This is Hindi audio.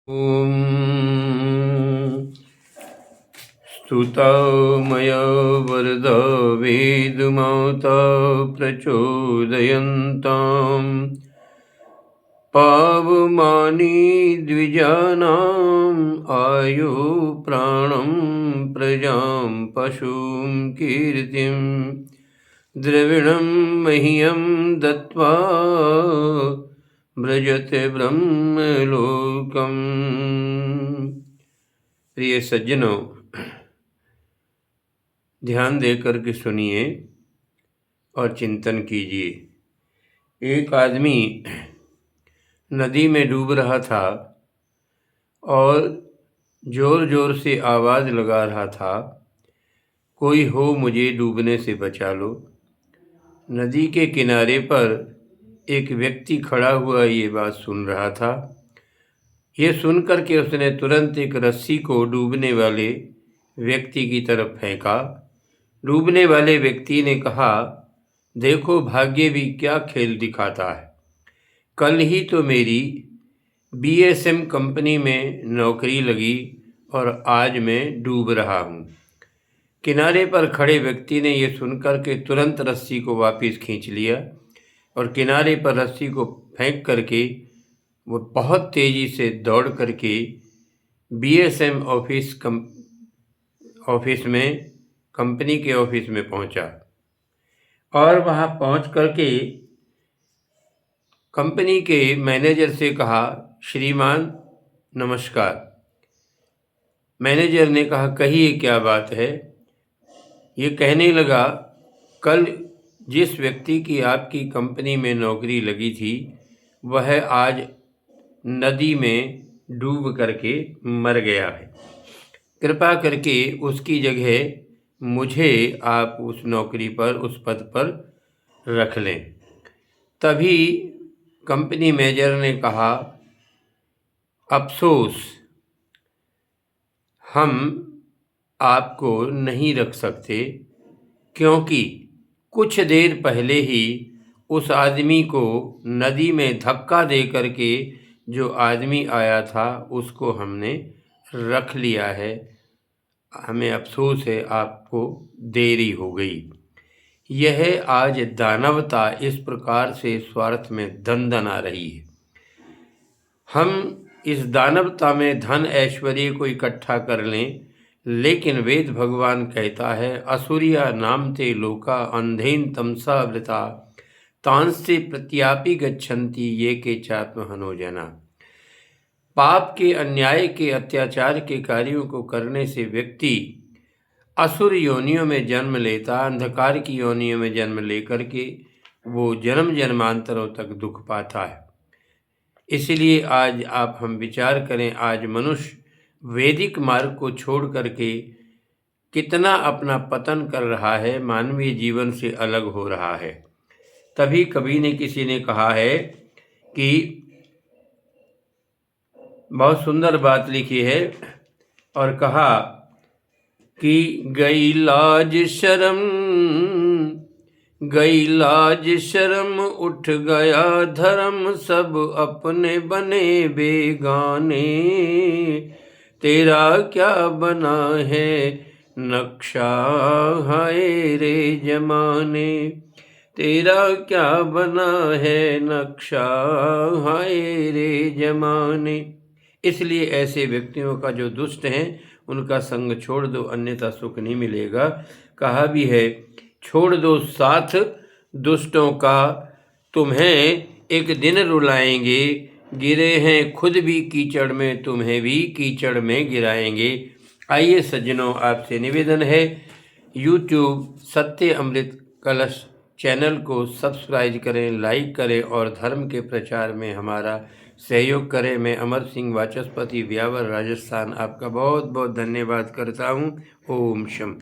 ॐ स्तुता मया वरदा वेदमाता प्रचोदयन्ताम् पावमानि द्विजानाम् आयु प्राणं प्रजां पशुं कीर्तिं द्रविणं मह्यं दत्त्वा व्रजते ब्रह्मलोकम्। प्रिय सज्जनों, ध्यान देकर के सुनिए और चिंतन कीजिए। एक आदमी नदी में डूब रहा था और ज़ोर ज़ोर से आवाज़ लगा रहा था, कोई हो मुझे डूबने से बचा लो। नदी के किनारे पर एक व्यक्ति खड़ा हुआ ये बात सुन रहा था। ये सुनकर के उसने तुरंत एक रस्सी को डूबने वाले व्यक्ति की तरफ फेंका। डूबने वाले व्यक्ति ने कहा, देखो भाग्य भी क्या खेल दिखाता है। कल ही तो मेरी बीएसएम कंपनी में नौकरी लगी और आज मैं डूब रहा हूँ। किनारे पर खड़े व्यक्ति ने यह सुनकर के तुरंत रस्सी को वापस खींच लिया और किनारे पर रस्सी को फेंक करके वो बहुत तेज़ी से दौड़ करके बीएसएम ऑफिस में कंपनी के ऑफिस में पहुंचा और वहां पहुंच करके कंपनी के मैनेजर से कहा, श्रीमान नमस्कार। मैनेजर ने कहा, कहिए क्या बात है। ये कहने लगा, कल जिस व्यक्ति की आपकी कंपनी में नौकरी लगी थी वह आज नदी में डूब करके मर गया है। कृपा करके उसकी जगह मुझे आप उस नौकरी पर, उस पद पर रख लें। तभी कंपनी मैनेजर ने कहा, अफसोस, हम आपको नहीं रख सकते क्योंकि कुछ देर पहले ही उस आदमी को नदी में धक्का दे करके जो आदमी आया था उसको हमने रख लिया है। हमें अफसोस है, आपको देरी हो गई। यह आज दानवता इस प्रकार से स्वार्थ में धन आ रही है। हम इस दानवता में धन ऐश्वर्य को इकट्ठा कर लें, लेकिन वेद भगवान कहता है, असुरिया नामते लोका अंधेन तमसा वृता तांस्ते प्रत्यापि गच्छन्ति ये के चात्महनो जना। पाप के, अन्याय के, अत्याचार के कार्यों को करने से व्यक्ति असुर योनियों में जन्म लेता, अंधकार की योनियों में जन्म लेकर के वो जन्म जन्मांतरों तक दुख पाता है। इसलिए आज आप हम विचार करें, आज मनुष्य वैदिक मार्ग को छोड़ करके कितना अपना पतन कर रहा है, मानवीय जीवन से अलग हो रहा है। तभी कवि ने, किसी ने कहा है कि बहुत सुंदर बात लिखी है और कहा कि गई लाज शर्म उठ गया धर्म, सब अपने बने बेगाने। तेरा क्या बना है नक्शा, हाय रे जमाने। तेरा क्या बना है नक्शा, हाय रे जमाने। इसलिए ऐसे व्यक्तियों का जो दुष्ट हैं उनका संग छोड़ दो, अन्यथा सुख नहीं मिलेगा। कहा भी है, छोड़ दो साथ दुष्टों का, तुम्हें एक दिन रुलाएंगे। गिरे हैं खुद भी कीचड़ में, तुम्हें भी कीचड़ में गिराएंगे। आइए सज्जनों, आपसे निवेदन है, यूट्यूब सत्य अमृत कलश चैनल को सब्सक्राइब करें, लाइक करें और धर्म के प्रचार में हमारा सहयोग करें। मैं अमर सिंह, वाचस्पति, ब्यावर, राजस्थान, आपका बहुत बहुत धन्यवाद करता हूँ। ओम शम।